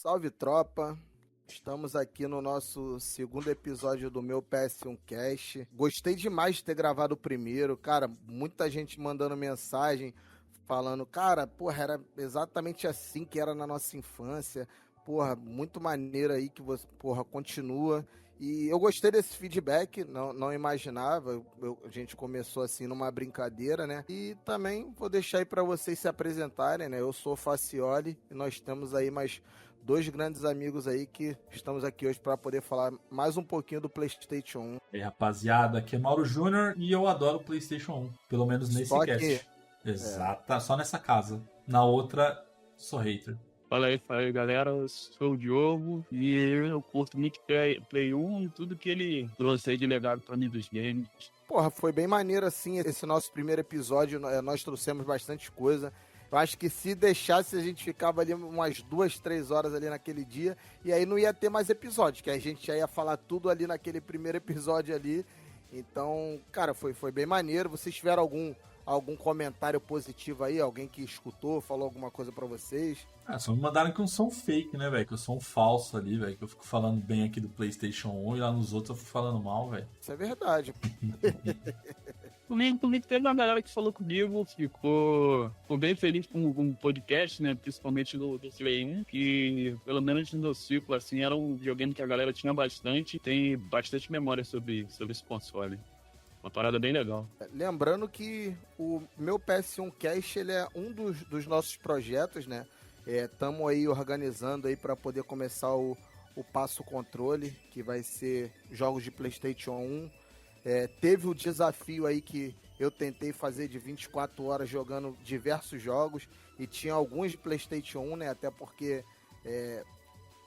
Salve, tropa! Estamos aqui no nosso segundo episódio do meu PS1 Cast. Gostei demais de ter gravado o primeiro, cara. Muita gente mandando mensagem falando, cara, porra, era exatamente assim que era na nossa infância. Porra, muito maneiro aí que você, porra, continua. E eu gostei desse feedback, não imaginava. A gente começou assim numa brincadeira, né? E também vou deixar aí para vocês se apresentarem, né? Eu sou o Facioli e nós temos aí mais dois grandes amigos aí que estamos aqui hoje para poder falar mais um pouquinho do PlayStation 1. E aí, rapaziada, aqui é Mauro Júnior e eu adoro o PlayStation 1, pelo menos nesse Só cast. que Exata, só nessa casa. Na outra, sou hater. Fala aí, galera, eu sou o Diogo e eu curto muito Play 1 e tudo que ele trouxe aí de legado pra mim dos games. Porra, foi bem maneiro assim esse nosso primeiro episódio, nós trouxemos bastante coisa. Eu acho que se deixasse a gente ficava ali umas 2-3 horas ali naquele dia e aí não ia ter mais episódio, que a gente já ia falar tudo ali naquele primeiro episódio ali. Então, cara, foi bem maneiro. Vocês tiveram algum comentário positivo aí? Alguém que escutou, falou alguma coisa pra vocês? Só me mandaram que eu sou um fake, né, velho? Que eu sou um falso ali, velho. Que eu fico falando bem aqui do PlayStation 1 e lá nos outros eu fico falando mal, velho. Isso é verdade. Comigo teve uma galera que falou comigo, ficou bem feliz com o podcast, né? Principalmente do Play 1, que pelo menos no meu ciclo, assim, era um videogame que a galera tinha bastante, tem bastante memória sobre esse console. Uma parada bem legal. Lembrando que o meu PS1 Cast, ele é um dos nossos projetos, né? Estamos aí organizando aí para poder começar o Passo Controle, que vai ser jogos de PlayStation 1. Teve o desafio aí que eu tentei fazer de 24 horas jogando diversos jogos e tinha alguns de PlayStation 1, né? Até porque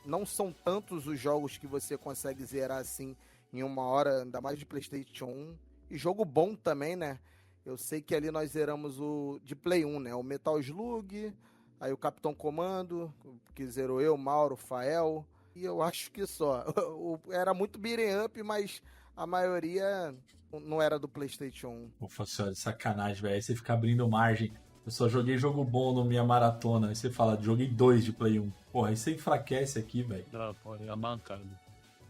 não são tantos os jogos que você consegue zerar assim em uma hora, ainda mais de PlayStation 1. E jogo bom também, né? Eu sei que ali nós zeramos o de Play 1, né? O Metal Slug, aí o Capitão Comando, que zerou eu, Mauro, Fael. E eu acho que só. Era muito beat'em up, mas a maioria não era do PlayStation 1. Pô, Facioli, sacanagem, velho. Aí você fica abrindo margem. Eu só joguei jogo bom na minha maratona. Aí você fala, joguei 2 de Play 1. Porra, aí você enfraquece aqui, velho. Ah, pô, é mancado.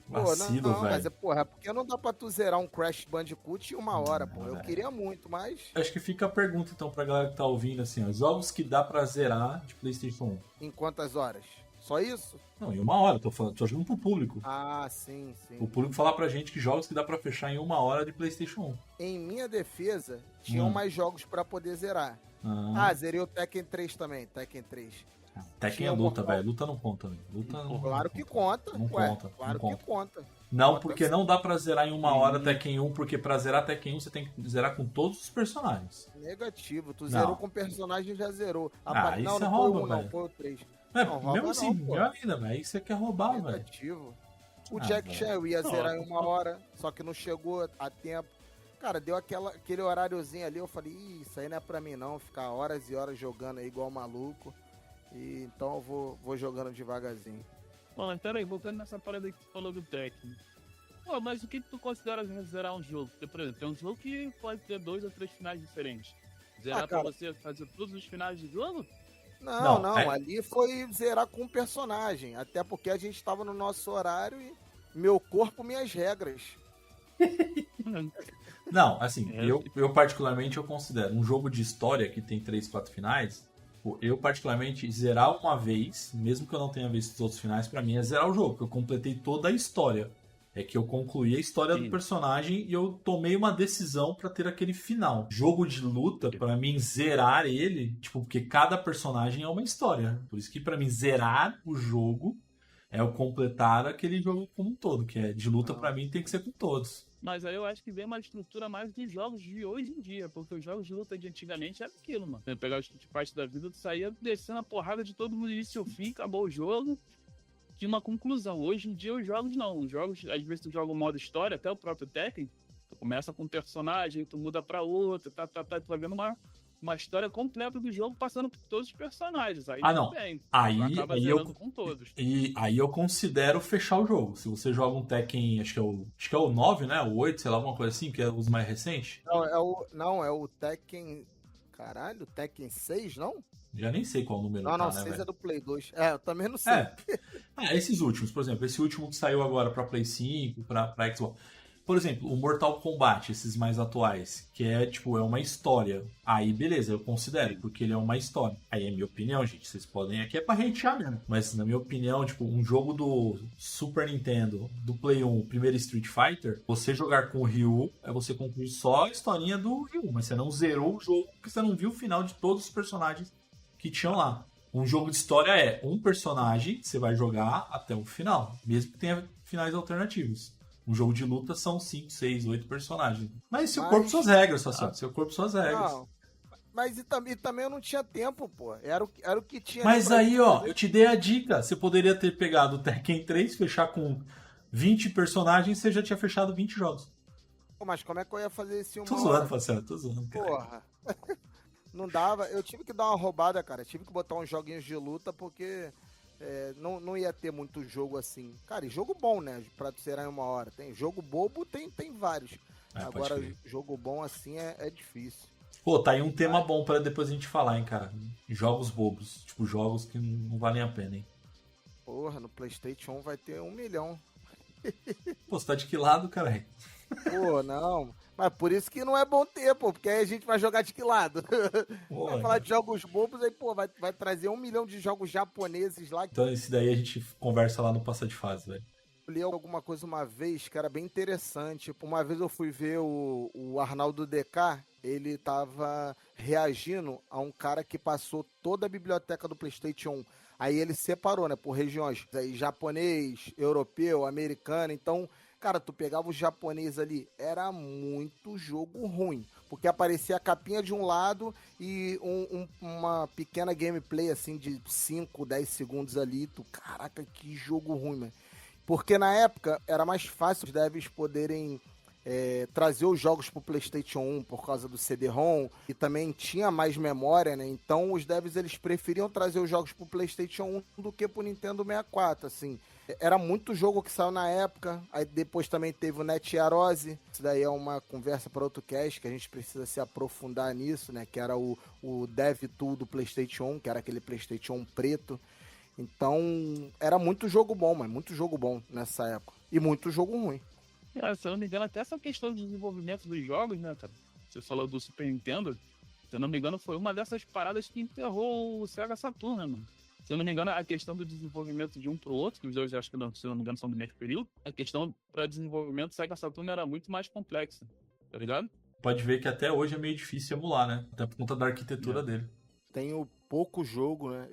Vacilo, velho. Mas porque não dá pra tu zerar um Crash Bandicoot em uma hora, pô. Eu queria muito, mas... Acho que fica a pergunta, então, pra galera que tá ouvindo, assim, ó. Jogos que dá pra zerar de PlayStation 1. Em quantas horas? Só isso? Não, em uma hora. Tô jogando pro público. Ah, sim. O público falar pra gente que jogos que dá pra fechar em uma hora de PlayStation 1. Em minha defesa, tinham mais jogos pra poder zerar. Zerei o Tekken 3 também, Tekken 3. Tekken é luta, velho. Luta não conta, velho. Luta não Claro que conta. Não conta. Claro que conta. Não, porque não dá pra zerar em uma hora Tekken 1, porque pra zerar Tekken 1 você tem que zerar com todos os personagens. Negativo, tu zerou com o personagem e já zerou. Aí não, você não rouba, foi o 1, velho. não, foi o 3. Mesmo assim, melhor ainda, velho. Aí você quer roubar, velho. Negativo. O Jack Chan eu ia zerar em uma hora, só que não chegou a tempo. Cara, deu aquele horáriozinho ali, eu falei, isso aí não é pra mim não, ficar horas e horas jogando aí igual maluco. E então eu vou jogando devagarzinho. Bom, mas peraí, voltando nessa parada que tu falou do Tekken. Pô, mas o que tu considera zerar um jogo? Porque, por exemplo, tem um jogo que pode ter 2 ou 3 finais diferentes. Zerar pra você fazer todos os finais do jogo? Não, ali foi zerar com o personagem. Até porque a gente tava no nosso horário e meu corpo, minhas regras. Não, assim, eu particularmente eu considero um jogo de história que tem 3, 4 finais. Eu particularmente zerar uma vez, mesmo que eu não tenha visto os outros finais, pra mim é zerar o jogo, porque eu completei toda a história. É que eu concluí a história do personagem e eu tomei uma decisão pra ter aquele final. Jogo de luta, pra mim, zerar ele, tipo, porque cada personagem é uma história. Por isso que pra mim, zerar o jogo é o completar aquele jogo como um todo, que é de luta pra mim tem que ser com todos. Mas aí eu acho que vem uma estrutura mais de jogos de hoje em dia, porque os jogos de luta de antigamente era aquilo, mano. Você pegar o Street Fighter da vida, tu saía descendo a porrada de todo mundo do início ao fim, acabou o jogo, tinha uma conclusão. Hoje em dia os jogos não. Os jogos, às vezes tu joga o modo história, até o próprio Tekken, tu começa com um personagem, tu muda pra outro, tu vai vendo uma história completa do jogo passando por todos os personagens. Aí não. Bem, aí eu com todos. E aí eu considero fechar o jogo. Se você joga um Tekken, acho que é o 9, né? O 8, sei lá, alguma coisa assim, que é os mais recentes. Não, é o Tekken... Caralho, Tekken 6, não? Já nem sei qual número Não, tá, né, 6 velho? é do Play 2. Eu também não sei. Esses últimos, por exemplo, esse último que saiu agora pra Play 5, pra Xbox. Por exemplo, o Mortal Kombat, esses mais atuais, que é, tipo, é uma história. Aí, beleza, eu considero, porque ele é uma história. Aí é minha opinião, gente. Vocês podem aqui é pra hatear mesmo. Mas, na minha opinião, tipo, um jogo do Super Nintendo, do Play 1, o primeiro Street Fighter, você jogar com o Ryu, é você concluir só a historinha do Ryu. Mas você não zerou o jogo, porque você não viu o final de todos os personagens que tinham lá. Um jogo de história é um personagem, você vai jogar até o final, mesmo que tenha finais alternativos. Um jogo de luta são 5, 6, 8 personagens. Mas seu corpo, suas regras, Faciano. Seu corpo, suas regras. Não, mas e também eu não tinha tempo, pô. Era o que tinha. Mas pra aí, ó, fazer. eu te dei a dica. Você poderia ter pegado o Tekken 3, fechar com 20 personagens, você já tinha fechado 20 jogos. Pô, mas como é que eu ia fazer esse uma Tô hora? zoando, Faciano, tô zoando, cara. Porra. Não dava. Eu tive que dar uma roubada, cara. Tive que botar uns joguinhos de luta, porque não ia ter muito jogo assim. Cara, e jogo bom, né? Pra zerar em uma hora. Tem jogo bobo, tem vários. Agora, jogo bom assim é difícil. Pô, tá aí um tema bom pra depois a gente falar, hein, cara. Jogos bobos. Tipo, jogos que não valem a pena, hein. Porra, no PlayStation 1 vai ter 1 milhão. Pô, você tá de que lado, cara? Pô, não. Mas por isso que não é bom ter, pô. Porque aí a gente vai jogar de que lado? Pô, vai falar de jogos bobos, aí, pô, vai trazer 1 milhão de jogos japoneses lá. Então esse daí a gente conversa lá no Passa de Fase, velho. Eu li alguma coisa uma vez que era bem interessante. Uma vez eu fui ver o Arnaldo DK, ele tava reagindo a um cara que passou toda a biblioteca do PlayStation 1. Aí ele separou, né, por regiões. Aí, japonês, europeu, americano. Então, cara, tu pegava o japonês ali, era muito jogo ruim. Porque aparecia a capinha de um lado e uma pequena gameplay, assim, de 5, 10 segundos ali. Caraca, que jogo ruim, mano. Porque na época era mais fácil os devs poderem trazer os jogos pro PlayStation 1 por causa do CD-ROM e também tinha mais memória, né? Então os devs eles preferiam trazer os jogos pro PlayStation 1 do que pro Nintendo 64, assim. Era muito jogo que saiu na época. Aí depois também teve o Net Yaroze. Isso daí é uma conversa para outro cast que a gente precisa se aprofundar nisso, né? Que era o Dev Tool do PlayStation 1, que era aquele PlayStation 1 preto. Então, era muito jogo bom, mano. Muito jogo bom nessa época. E muito jogo ruim. Se eu não me engano, até essa questão de desenvolvimento dos jogos, né, cara? Você falou do Super Nintendo. Se eu não me engano, foi uma dessas paradas que enterrou o Sega Saturn, né, mano? Se eu não me engano, a questão do desenvolvimento de um pro outro, que os dois acho que, não, se eu não me engano, são do mesmo período, a questão para desenvolvimento do Sega Saturn era muito mais complexa, tá ligado? Pode ver que até hoje é meio difícil emular, né? Até por conta da arquitetura dele. Tenho pouco jogo, né?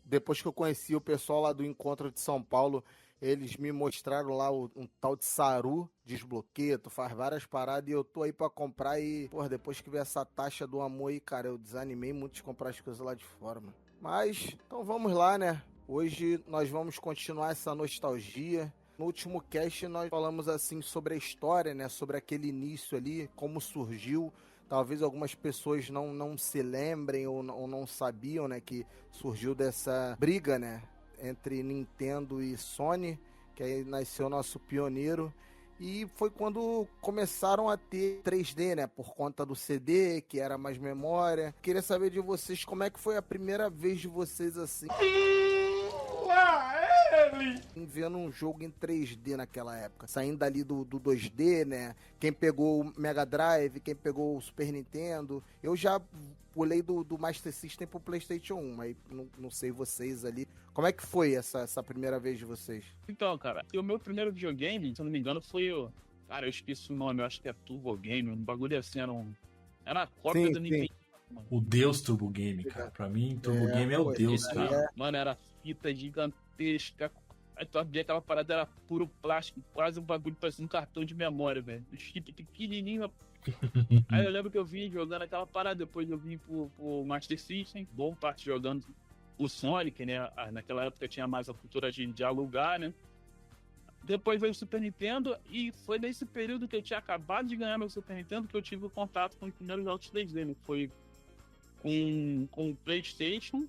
Depois que eu conheci o pessoal lá do Encontro de São Paulo, eles me mostraram lá um tal de Saru, desbloqueia, tu faz várias paradas e eu tô aí pra comprar e, porra, depois que veio essa taxa do amor aí, cara, eu desanimei muito de comprar as coisas lá de fora, mano. Mas, então vamos lá, né? Hoje nós vamos continuar essa nostalgia. No último cast nós falamos assim sobre a história, né? Sobre aquele início ali, como surgiu. Talvez algumas pessoas não se lembrem ou não sabiam, né? Que surgiu dessa briga, né? Entre Nintendo e Sony, que aí nasceu o nosso pioneiro. E foi quando começaram a ter 3D, né? Por conta do CD, que era mais memória. Queria saber de vocês como é que foi a primeira vez de vocês assim. Vendo um jogo em 3D naquela época. Saindo ali do 2D, né? Quem pegou o Mega Drive, quem pegou o Super Nintendo. Eu já pulei do Master System pro PlayStation 1, mas não sei vocês ali. Como é que foi essa primeira vez de vocês? Então, cara, o meu primeiro videogame, se eu não me engano, foi o... Cara, eu esqueci o nome, eu acho que é Turbo Game, um bagulho assim, era uma cópia do Nintendo. O Deus Turbo Game, cara. Pra mim, Turbo Game é o Deus, cara. Mano, era fita gigantesca. Aí tu abria aquela parada, era puro plástico, quase um bagulho parecendo um cartão de memória, velho. Chip pequenininho. Aí eu lembro que eu vim jogando aquela parada, depois eu vim pro Master System, bom parte jogando o Sonic, né? Naquela época tinha mais a cultura de alugar, né? Depois veio o Super Nintendo e foi nesse período que eu tinha acabado de ganhar meu Super Nintendo que eu tive o contato com os primeiros jogos 3D, né? Foi com o PlayStation,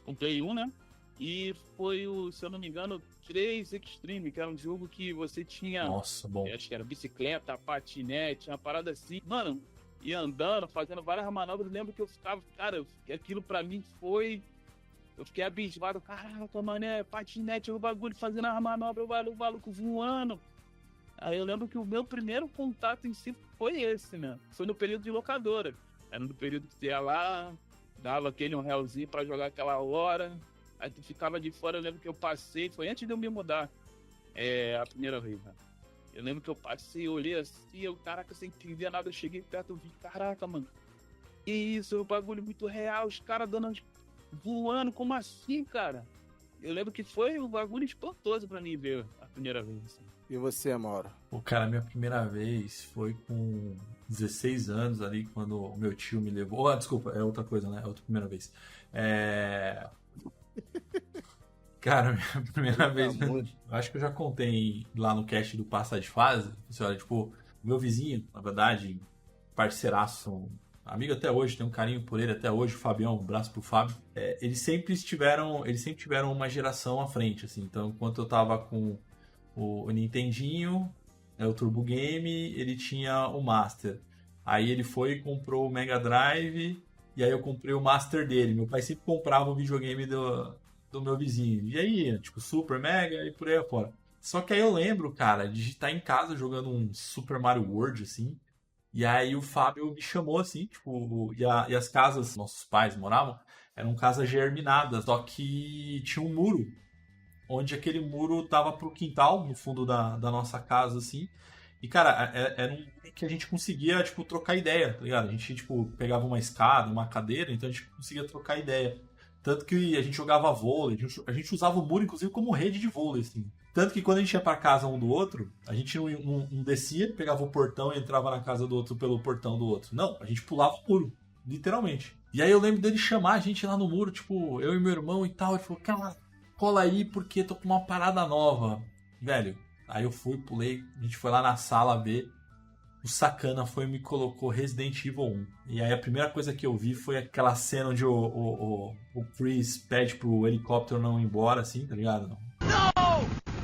com o Play 1, né? E foi o, se eu não me engano, 3 Extreme, que era um jogo que você tinha... Nossa, bom. Acho que era bicicleta, patinete, uma parada assim. Mano, ia andando, fazendo várias manobras. Eu lembro que eu ficava, cara, aquilo pra mim foi... Eu fiquei abismado, caraca, mané, patinete, o bagulho, fazendo as manobras, o maluco voando. Aí eu lembro que o meu primeiro contato em si foi esse, né? Foi no período de locadora. Era no período que você ia lá, dava aquele R$1 pra jogar aquela hora. Aí tu ficava de fora, eu lembro que eu passei, foi antes de eu me mudar. A primeira vez, né? Eu lembro que eu passei, eu olhei assim, eu, caraca, sem entender nada, eu cheguei perto, eu vi, caraca, mano. Que isso, é um bagulho muito real, os caras voando, como assim, cara? Eu lembro que foi um bagulho espantoso pra mim ver a primeira vez, assim. E você, Mauro? Pô, cara, minha primeira vez foi com 16 anos ali, quando o meu tio me levou. Desculpa, é outra coisa, né? É outra primeira vez. Cara, minha primeira vez, acho que eu já contei lá no cast do Passa de Fase. Olha, tipo, meu vizinho, na verdade, parceiraço, amigo até hoje, tenho um carinho por ele até hoje, o Fabião, um abraço pro Fábio. Eles sempre tiveram uma geração à frente, assim. Então, enquanto eu tava com o Nintendinho, o Turbo Game, ele tinha o Master. Aí ele foi e comprou o Mega Drive, e aí eu comprei o Master dele. Meu pai sempre comprava o videogame do meu vizinho. E aí, tipo, Super, Mega e por aí afora. Só que aí eu lembro, cara, de estar em casa jogando um Super Mario World, assim. E aí o Fábio me chamou, assim, tipo... E as casas, nossos pais moravam, eram casas germinadas, só que tinha um muro. Onde aquele muro tava pro quintal, no fundo da nossa casa, assim. E, cara, era um que a gente conseguia, tipo, trocar ideia, tá ligado? A gente, tipo, pegava uma escada, uma cadeira, então a gente conseguia trocar ideia. Tanto que a gente jogava vôlei, a gente usava o muro, inclusive, como rede de vôlei, assim. Tanto que quando a gente ia pra casa um do outro, a gente não descia, pegava o portão e entrava na casa do outro pelo portão do outro. Não, a gente pulava o muro, literalmente. E aí eu lembro dele chamar a gente lá no muro, tipo, eu e meu irmão e tal. Ele falou, cara, cola aí porque tô com uma parada nova. Velho, aí eu fui, pulei, a gente foi lá na sala ver. O sacana foi e me colocou Resident Evil 1. E aí a primeira coisa que eu vi foi aquela cena onde o Chris pede pro helicóptero não ir embora, assim, tá ligado? Não!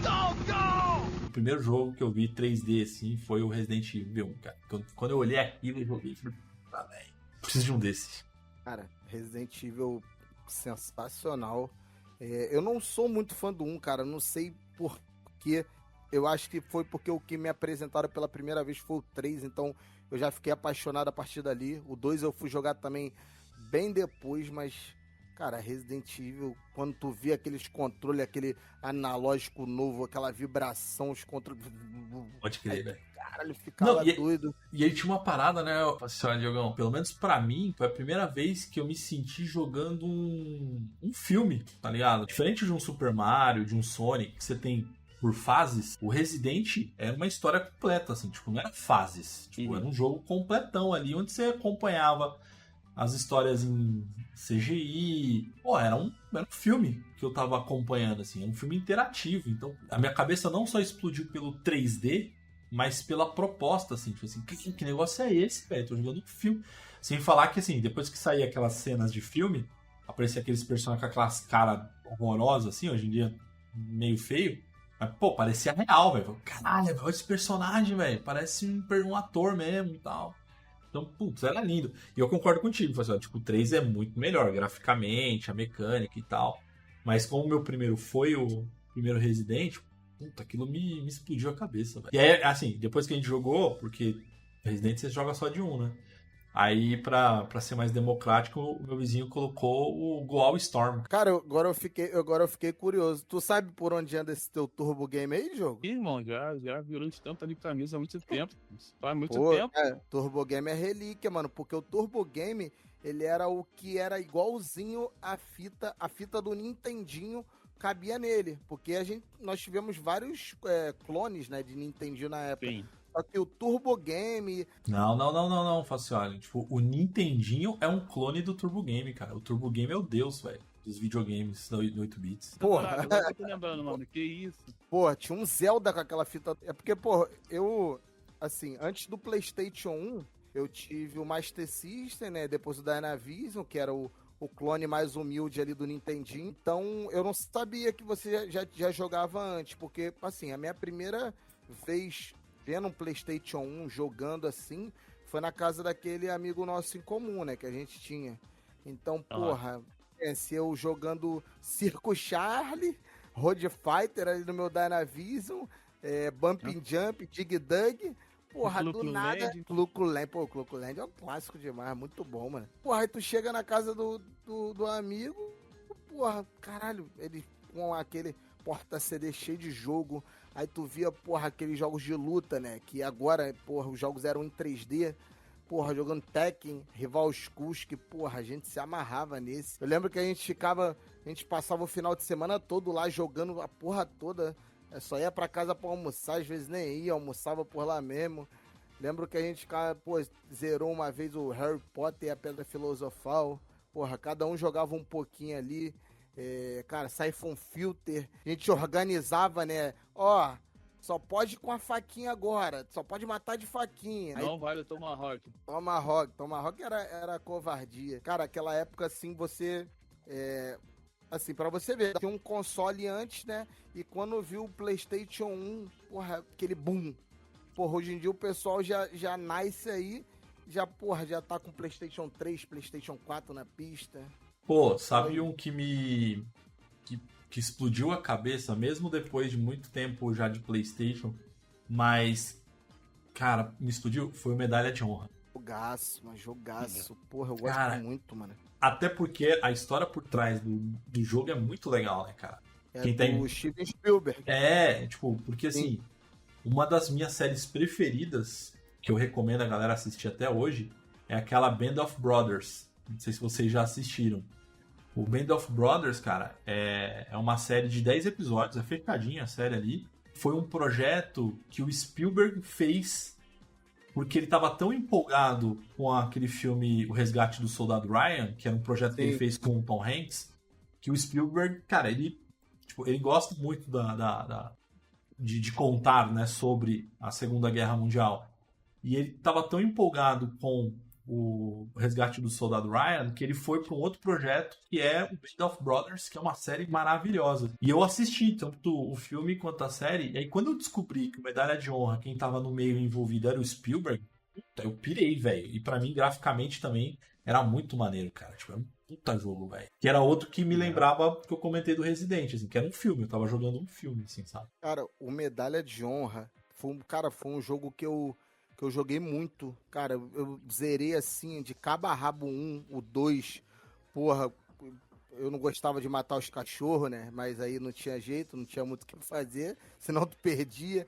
Don't go! O primeiro jogo que eu vi 3D, assim, foi o Resident Evil 1, cara. Quando eu olhei aquilo, eu joguei, falei, velho, preciso de um desses. Cara, Resident Evil sensacional. Eu não sou muito fã do 1, cara. Não sei por quê. Eu acho que foi porque o que me apresentaram pela primeira vez foi o 3, então eu já fiquei apaixonado a partir dali. O 2 eu fui jogar também bem depois, mas, cara, Resident Evil, quando tu via aqueles controles, aquele analógico novo, aquela vibração, os controles... Pode crer, velho. Caralho, ficava doido. E aí tinha uma parada, né, senhora Diogão? Pelo menos pra mim, foi a primeira vez que eu me senti jogando um filme, tá ligado? Diferente de um Super Mario, de um Sonic, que você tem por fases, o Resident era uma história completa, assim, tipo, não era fases. Tipo, era um jogo completão ali, onde você acompanhava as histórias em CGI. Pô, era um filme que eu tava acompanhando, assim, era um filme interativo. Então, a minha cabeça não só explodiu pelo 3D, mas pela proposta, assim, tipo assim, que negócio é esse, velho? Tô jogando um filme. Sem falar que, assim, depois que saía aquelas cenas de filme, aparecia aqueles personagens com aquelas caras horrorosas, assim, hoje em dia meio feio. Mas, pô, parecia real, velho. Caralho, olha esse personagem, velho. Parece um ator mesmo e tal. Então, putz, era lindo. E eu concordo contigo, assim, tipo, o 3 é muito melhor, graficamente, a mecânica e tal. Mas como o meu primeiro foi o primeiro Resident, puta, aquilo me explodiu a cabeça, velho. E aí, assim, depois que a gente jogou, porque Resident você joga só de um, né? Aí, pra ser mais democrático, o meu vizinho colocou o Goal Storm. Cara, agora eu fiquei curioso. Tu sabe por onde anda esse teu Turbo Game aí, jogo? Ih, irmão, já virou estampa de camisa há muito tempo. Faz muito tempo. Turbo Game é relíquia, mano, porque o Turbo Game, ele era o que era igualzinho a fita do Nintendinho cabia nele, porque nós tivemos vários clones, né, de Nintendinho na época. Sim. Só que o Turbo Game... Não, Facioli. Tipo, o Nintendinho é um clone do Turbo Game, cara. O Turbo Game é o deus, velho, dos videogames no 8 bits. Porra. Agora eu tô lembrando, mano. Que isso? Porra, tinha um Zelda com aquela fita... É porque, porra, assim, antes do PlayStation 1, eu tive o Master System, né, depois o Dynavision, que era o clone mais humilde ali do Nintendinho. Então, eu não sabia que você já jogava antes, porque, assim, a minha primeira vez vendo um PlayStation 1 jogando assim, foi na casa daquele amigo nosso em comum, né, que a gente tinha. Então, porra, se eu jogando Circo Charlie, Road Fighter ali no meu Dynavision, Bumping Jump, Dig Dug, porra, do nada, Cluculand. Pô, Cluculand é um clássico demais, muito bom, mano. Porra, aí tu chega na casa do amigo, porra, caralho, ele com aquele porta-CD cheio de jogo, aí tu via, porra, aqueles jogos de luta, né, que agora, porra, os jogos eram em 3D, porra, jogando Tekken, Rival Schools, que, porra, a gente se amarrava nesse. Eu lembro que a gente passava o final de semana todo lá jogando a porra toda, só ia pra casa pra almoçar, às vezes nem ia, almoçava por lá mesmo. Lembro que a gente, pô, zerou uma vez o Harry Potter e a Pedra Filosofal, porra, cada um jogava um pouquinho ali. Cara, Siphon Filter, a gente organizava, né, só pode com a faquinha agora, só pode matar de faquinha. Não vale Tomahawk. Tomahawk era covardia. Cara, aquela época, assim, você, assim, pra você ver, tinha um console antes, né, e quando viu o PlayStation 1, porra, aquele boom. Porra, hoje em dia o pessoal já nasce aí, já tá com PlayStation 3, PlayStation 4 na pista. Pô, sabe um que explodiu a cabeça, mesmo depois de muito tempo já de PlayStation, mas, cara, me explodiu? Foi o Medalha de Honra. Jogaço. Porra, eu gosto muito, mano. Até porque a história por trás do jogo é muito legal, né, cara? Do Steven Spielberg. Porque assim, uma das minhas séries preferidas, que eu recomendo a galera assistir até hoje, é aquela Band of Brothers. Não sei se vocês já assistiram. O Band of Brothers, cara, é uma série de 10 episódios, é fechadinha a série ali. Foi um projeto que o Spielberg fez porque ele estava tão empolgado com aquele filme O Resgate do Soldado Ryan, que era um projeto que ele fez com o Tom Hanks, que o Spielberg, cara, ele gosta muito de contar, né, sobre a Segunda Guerra Mundial. E ele estava tão empolgado com o Resgate do Soldado Ryan, que ele foi para um outro projeto, que é o Band of Brothers, que é uma série maravilhosa. E eu assisti tanto o filme quanto a série, e aí quando eu descobri que o Medalha de Honra, quem tava no meio envolvido era o Spielberg, eu pirei, velho. E para mim, graficamente também, era muito maneiro, cara. Tipo, é um puta jogo, velho. Que era outro que me lembrava que eu comentei do Resident, assim, que era um filme, eu tava jogando um filme, assim, sabe? Cara, o Medalha de Honra foi um jogo que eu joguei muito. Cara, eu zerei assim, de cabo a rabo 1, o 2. Porra, eu não gostava de matar os cachorros, né? Mas aí não tinha jeito, não tinha muito o que fazer, senão tu perdia.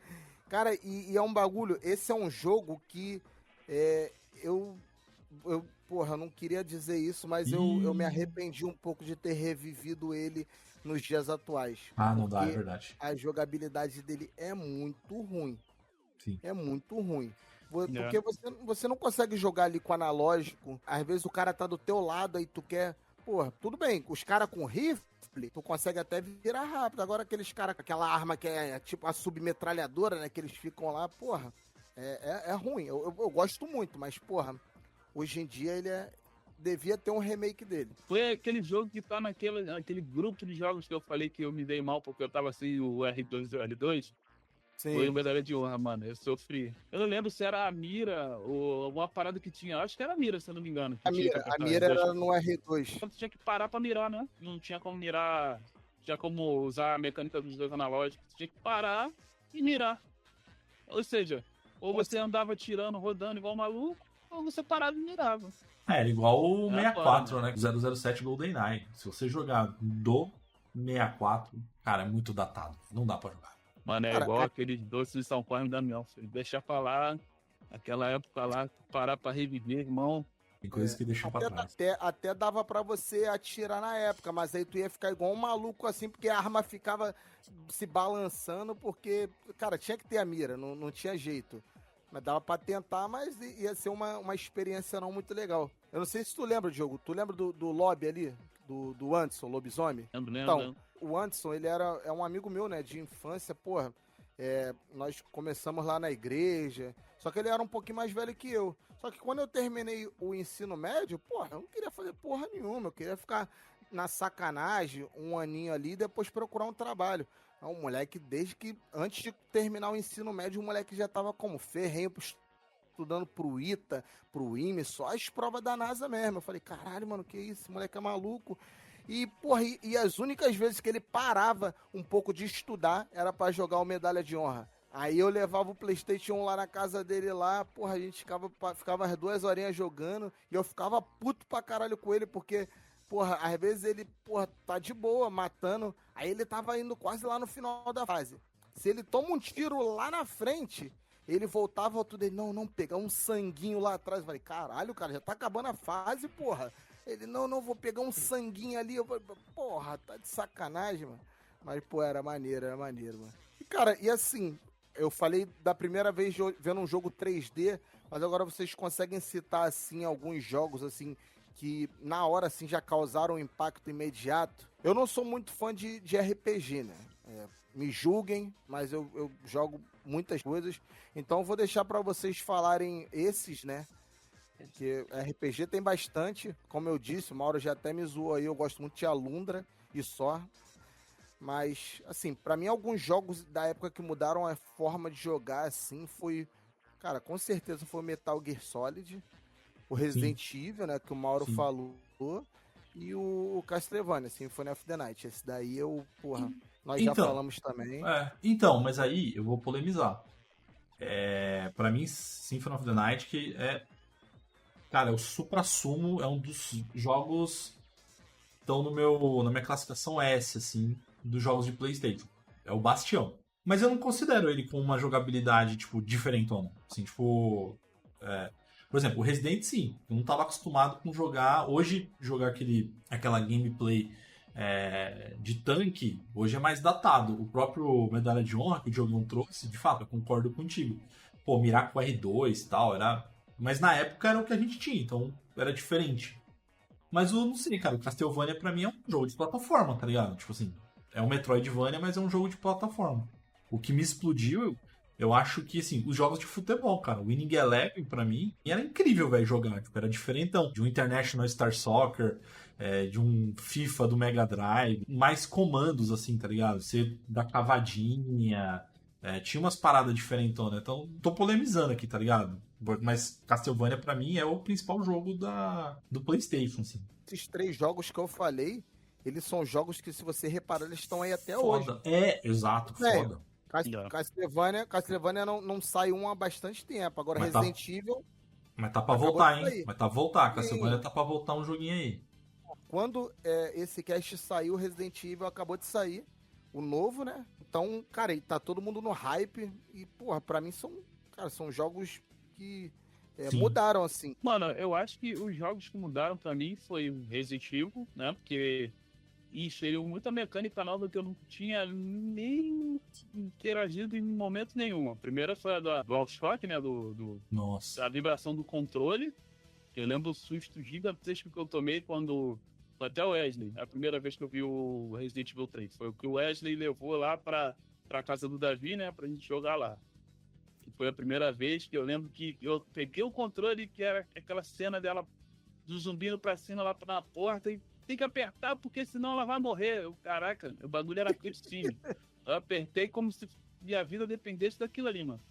Cara, e é um bagulho, esse é um jogo que eu não queria dizer isso, mas eu me arrependi um pouco de ter revivido ele nos dias atuais. Não dá, é verdade. A jogabilidade dele é muito ruim. Sim. É muito ruim. Porque você não consegue jogar ali com analógico. Às vezes o cara tá do teu lado aí tu quer... Porra, tudo bem, os caras com rifle, tu consegue até virar rápido. Agora aqueles caras com aquela arma que é tipo a submetralhadora, né? Que eles ficam lá, porra, é ruim. Eu gosto muito, mas, porra, hoje em dia ele devia ter um remake dele. Foi aquele jogo que tá naquele grupo de jogos que eu falei que eu me dei mal porque eu tava sem o R2 e o L2. Sim. Foi o Medalha de Honra, mano. Eu sofri. Eu não lembro se era a mira ou alguma parada que tinha. Acho que era a mira, se eu não me engano. A mira era no R2. Tu tinha que parar pra mirar, né? Não tinha como mirar. Tinha como usar a mecânica dos dois analógicos. Tu tinha que parar e mirar. Ou seja, ou você andava tirando, rodando igual maluco, ou você parava e mirava. Era igual o 64, né? 007 GoldenEye. Se você jogar do 64, cara, é muito datado. Não dá pra jogar. Mano, igual aqueles doces de São Paulo da Mel. Deixa pra lá, aquela época lá, parar pra reviver, irmão. Tem coisas que deixam pra trás. Até dava pra você atirar na época, mas aí tu ia ficar igual um maluco assim, porque a arma ficava se balançando, porque, cara, tinha que ter a mira, não tinha jeito. Mas dava pra tentar, mas ia ser uma experiência não muito legal. Eu não sei se tu lembra, Diogo, tu lembra do lobby ali? Do Anderson, lobisomem? Lembro. Então, o Anderson, ele é um amigo meu, né, de infância, porra. Nós começamos lá na igreja, só que ele era um pouquinho mais velho que eu. Só que quando eu terminei o ensino médio, porra, eu não queria fazer porra nenhuma, eu queria ficar na sacanagem um aninho ali e depois procurar um trabalho. É um moleque, antes de terminar o ensino médio, o moleque já tava como ferrenho pro estudando pro ITA, pro IME, só as provas da NASA mesmo. Eu falei, caralho, mano, que isso? Esse moleque é maluco. E, porra, e as únicas vezes que ele parava um pouco de estudar era pra jogar o Medalha de Honra. Aí eu levava o PlayStation 1 lá na casa dele lá, porra, a gente ficava as 2 horinhas jogando e eu ficava puto pra caralho com ele, porque, porra, às vezes ele, porra, tá de boa, matando, aí ele tava indo quase lá no final da fase. Se ele toma um tiro lá na frente, ele voltava tudo, ele, não, pegar um sanguinho lá atrás. Eu falei, caralho, cara, já tá acabando a fase, porra. Ele, não, vou pegar um sanguinho ali. Eu falei, porra, tá de sacanagem, mano. Mas, pô, era maneiro, mano. E, cara, e assim, eu falei da primeira vez vendo um jogo 3D, mas agora vocês conseguem citar, assim, alguns jogos, assim, que na hora, assim, já causaram um impacto imediato. Eu não sou muito fã de RPG, né? Me julguem, mas eu jogo muitas coisas. Então eu vou deixar pra vocês falarem esses, né? Porque RPG tem bastante. Como eu disse, o Mauro já até me zoou aí. Eu gosto muito de Alundra e só. Mas, assim, pra mim, alguns jogos da época que mudaram a forma de jogar, assim, foi... Cara, com certeza foi o Metal Gear Solid, o Resident Evil, né, que o Mauro falou, e o Castlevania, Symphony of the Night. Esse daí nós já falamos também. Então, mas aí eu vou polemizar. Pra mim, Symphony of the Night, que cara, o suprassumo, é um dos jogos que estão na minha classificação S, assim, dos jogos de PlayStation. É o Bastião. Mas eu não considero ele com uma jogabilidade, tipo, diferentona. Assim, tipo... Por exemplo, o Resident, sim. Eu não estava acostumado com jogar... Hoje, jogar aquela gameplay de tanque, hoje é mais datado. O próprio Medalha de Honra que o Diogão trouxe, de fato, eu concordo contigo. Pô, mirar com R2 e tal, mas na época era o que a gente tinha, então era diferente. Mas eu não sei, cara, o Castlevania pra mim é um jogo de plataforma, tá ligado? Tipo assim, é um Metroidvania, mas é um jogo de plataforma. O que me explodiu, eu acho que, assim, os jogos de futebol, cara, o Winning Eleven, pra mim, era incrível, velho, jogar. Tipo, era diferentão. De um International Star Soccer, de um FIFA do Mega Drive, mais comandos, assim, tá ligado? Você da cavadinha, tinha umas paradas diferentonas. Então, tô polemizando aqui, tá ligado? Mas Castlevania, pra mim, é o principal jogo do PlayStation, assim. Esses 3 jogos que eu falei, eles são jogos que, se você reparar, eles estão aí até foda. hoje. Exato, foda. Castlevania não sai um há bastante tempo. Agora, mas Resident Evil... Mas tá pra voltar, hein? Mas tá pra voltar. Castlevania tá pra voltar um joguinho aí. Quando esse cast saiu, Resident Evil acabou de sair. O novo, né? Então, cara, tá todo mundo no hype. E, porra, pra mim são jogos que mudaram, assim. Mano, eu acho que os jogos que mudaram pra mim foi o Resident Evil, né? Porque inseriu muita mecânica nova que eu não tinha nem interagido em momento nenhum. A primeira foi a do DualShock, né? Nossa. Da vibração do controle. Eu lembro o susto gigantesco que eu tomei quando... Foi até o Wesley, a primeira vez que eu vi o Resident Evil 3. Foi o que o Wesley levou lá pra casa do Davi, né? Pra gente jogar lá. E foi a primeira vez que eu lembro que eu peguei o controle, que era aquela cena dela do zumbi indo pra cima lá na porta, e tem que apertar porque senão ela vai morrer. Caraca, o bagulho era cutscene. Eu apertei como se minha vida dependesse daquilo ali, mano.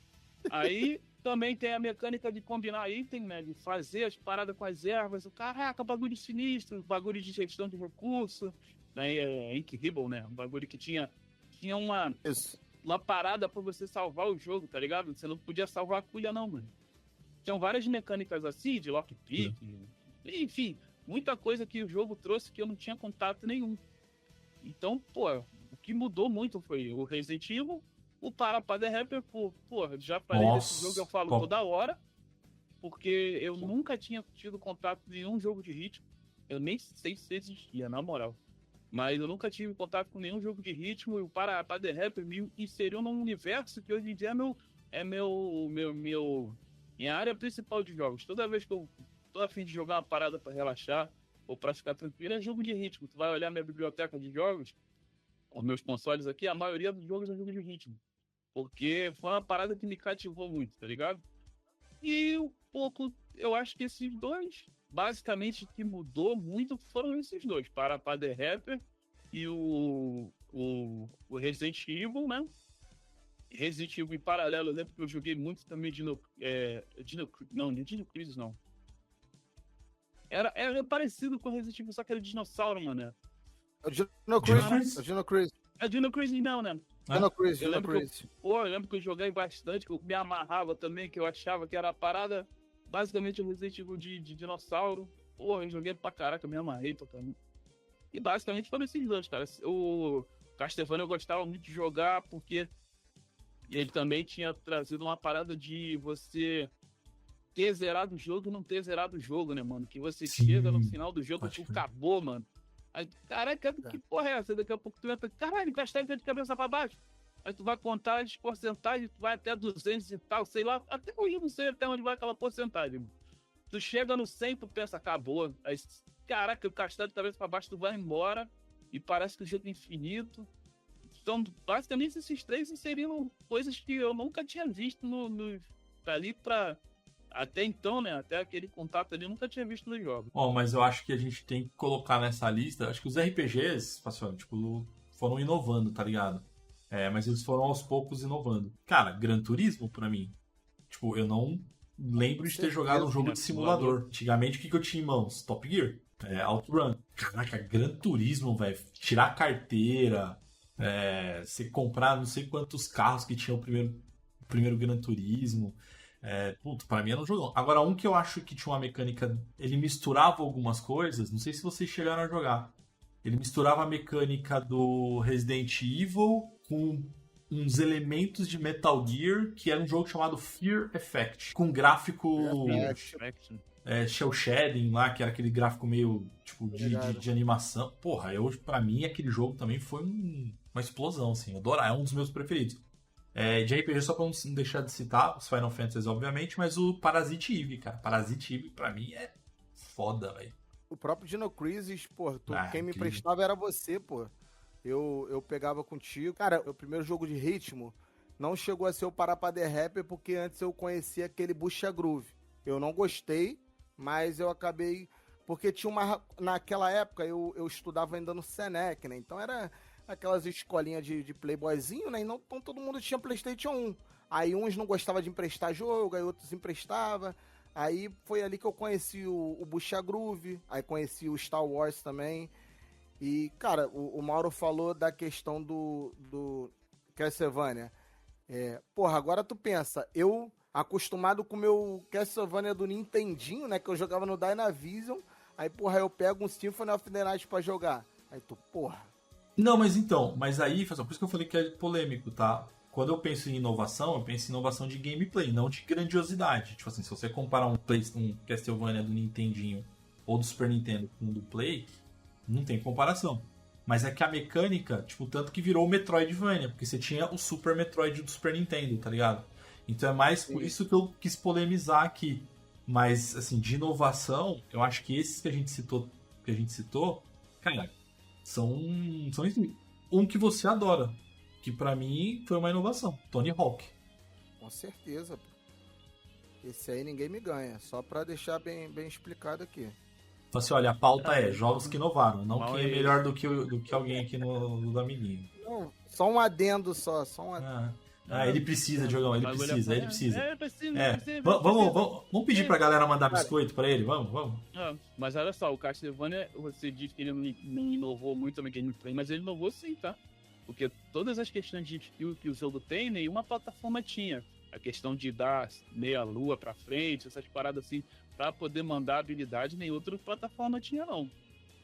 Aí também tem a mecânica de combinar item, né? De fazer as paradas com as ervas. Caraca, bagulho sinistro, bagulho de gestão de recurso. Né? Incrível, né? Um bagulho que tinha uma parada pra você salvar o jogo, tá ligado? Você não podia salvar a culha, não, mano. Tinham várias mecânicas assim, de lockpick. Enfim, muita coisa que o jogo trouxe que eu não tinha contato nenhum. Então, pô, o que mudou muito foi o Resident Evil. O Parappa the Rapper, já falei desse jogo, eu falo toda hora, porque eu nunca tinha tido contato com nenhum jogo de ritmo. Eu nem sei se existia, na moral. Mas eu nunca tive contato com nenhum jogo de ritmo, e o Parappa the Rapper me inseriu num universo que hoje em dia é minha área principal de jogos. Toda vez que eu tô a fim de jogar uma parada pra relaxar, ou pra ficar tranquilo, é jogo de ritmo. Tu vai olhar minha biblioteca de jogos, os meus consoles aqui, a maioria dos jogos é jogo de ritmo. Porque foi uma parada que me cativou muito, tá ligado? E eu acho que esses dois, basicamente, que mudou muito foram esses dois. Parappa the Rapper e o Resident Evil, né? Resident Evil em paralelo, eu lembro que eu joguei muito também Dino Crisis não. Era parecido com Resident Evil, só que era dinossauro, mano. É o Dino Crisis. É o Dino Crisis. É Dino Crisis não, né? Dino Crisis, Eu Dino Crisis. eu lembro que eu joguei bastante, que eu me amarrava também, que eu achava que era a parada, basicamente o Resident Evil de dinossauro. Pô, eu joguei pra caraca, eu me amarrei pra caramba. E basicamente foram esses dois, cara. O Castlevania eu gostava muito de jogar, porque ele também tinha trazido uma parada de você ter zerado o jogo e não ter zerado o jogo, né, mano? Que você chega no final do jogo, tu acabou, mano. Aí, caraca, que porra é essa? Daqui a pouco tu entra, caralho, Castlevania de cabeça pra baixo. Aí tu vai contar as porcentagens, tu vai até 200 e tal, sei lá. Até hoje eu não sei até onde vai aquela porcentagem, mano. Tu chega no 100, tu pensa, acabou. Aí, caraca, o castelo de cabeça pra baixo, tu vai embora e parece que o jogo é infinito. Então, basicamente, esses três seriam coisas que eu nunca tinha visto ali pra... Até então, né? Até aquele contato ali, eu nunca tinha visto nos jogos. Mas eu acho que a gente tem que colocar nessa lista... Acho que os RPGs, Facione, tipo, foram inovando, tá ligado? Mas eles foram aos poucos inovando. Cara, Gran Turismo, pra mim, tipo, eu não lembro de ter jogado um jogo de simulador. Antigamente, o que eu tinha em mãos? Top Gear, OutRun. Caraca, Gran Turismo, velho. Tirar a carteira, você comprar não sei quantos carros que tinha o primeiro Gran Turismo. Pra mim era um jogão. Agora, um que eu acho que tinha uma mecânica... Ele misturava algumas coisas, não sei se vocês chegaram a jogar. Ele misturava a mecânica do Resident Evil com uns elementos de Metal Gear, que era um jogo chamado Fear Effect, com gráfico shell shading lá, que era aquele gráfico meio tipo de animação. Porra, pra mim aquele jogo também foi uma explosão, assim, eu adoro, é um dos meus preferidos. De RPG, só pra não deixar de citar os Final Fantasy, obviamente, mas o Parasite Eve, cara. Parasite Eve pra mim é foda, velho. O próprio Dino Crisis, pô, quem me emprestava era você, pô. Eu pegava contigo. Cara, o primeiro jogo de ritmo não chegou a ser o Parappa The Rapper, porque antes eu conhecia aquele Bucha Groove. Eu não gostei, mas eu acabei... Porque tinha uma... Naquela época eu estudava ainda no Senec, né? Então era aquelas escolinhas de playboyzinho, né? Então todo mundo tinha PlayStation 1. Aí uns não gostavam de emprestar jogo, aí outros emprestavam. Aí foi ali que eu conheci o Bucha Groove, aí conheci o Star Wars também. E, cara, o Mauro falou da questão do Castlevania. Porra, agora tu pensa, eu acostumado com o meu Castlevania do Nintendinho, né, que eu jogava no Dynavision, aí, porra, eu pego um Symphony of the Night pra jogar. Aí tu, porra. Não, mas aí, por isso que eu falei que é polêmico, tá? Quando eu penso em inovação, eu penso em inovação de gameplay, não de grandiosidade. Tipo assim, se você comparar um Castlevania do Nintendinho ou do Super Nintendo com o do Play, não tem comparação. Mas é que a mecânica, tipo, tanto que virou o Metroidvania, porque você tinha o Super Metroid do Super Nintendo, tá ligado? Então é mais por isso que eu quis polemizar aqui. Mas, assim, de inovação, eu acho que esses que a gente citou, cara, são um que você adora. Que pra mim foi uma inovação. Tony Hawk. Com certeza. Esse aí ninguém me ganha. Só pra deixar bem explicado aqui. Então, assim, olha, a pauta é jogos que inovaram, não quem é melhor do que alguém aqui no amiguinho. Não, só um adendo só. Ele precisa, Diogão, ele precisa. Vamos pedir pra galera mandar biscoito pra ele, vamos. Mas olha só, o Castlevania, você disse que ele não inovou muito também gameplay, mas ele inovou sim, tá? Porque todas as questões de skill que o jogo tem, nenhuma plataforma tinha. A questão de dar meia lua pra frente, essas paradas assim, pra poder mandar habilidade, nem outra plataforma tinha, não.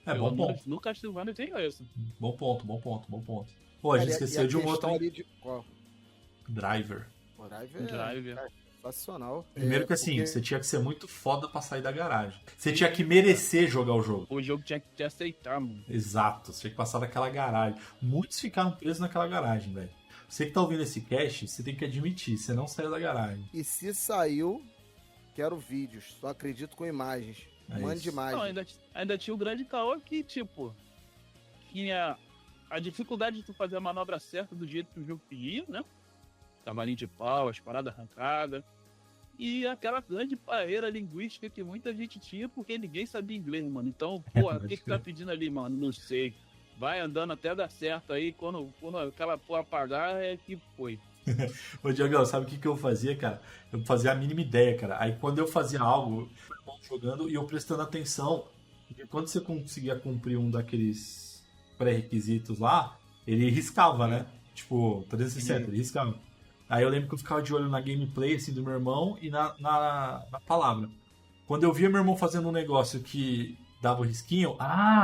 Bom ponto. No Castlevania tem isso. Bom ponto. Pô, a gente esqueceu de um outro. Qual? Driver. Driver. Sensacional. Primeiro que assim, você tinha que ser muito foda pra sair da garagem. Você tinha que merecer jogar o jogo. O jogo tinha que te aceitar, mano. Exato, você tinha que passar daquela garagem. Muitos ficaram presos naquela garagem, velho. Você que tá ouvindo esse cast, você tem que admitir, você não saiu da garagem. E se saiu, quero vídeos, só acredito com imagens. Mande imagens. Não, ainda tinha o grande caô que, tipo, tinha a dificuldade de tu fazer a manobra certa do jeito que o jogo pedia, né? Cavalinho de pau, as paradas arrancadas. E aquela grande barreira linguística que muita gente tinha porque ninguém sabia inglês, mano. Então, pô, o que tá pedindo ali, mano? Não sei. Vai andando até dar certo aí. Quando aquela porra apagar, é que foi. Ô, Diogão, sabe o que eu fazia, cara? Eu fazia a mínima ideia, cara. Aí quando eu fazia algo, meu irmão jogando e eu prestando atenção, porque quando você conseguia cumprir um daqueles pré-requisitos lá, ele riscava, né? Tipo, 360, ele riscava. Aí eu lembro que eu ficava de olho na gameplay, assim, do meu irmão e na palavra. Quando eu via meu irmão fazendo um negócio que dava o risquinho,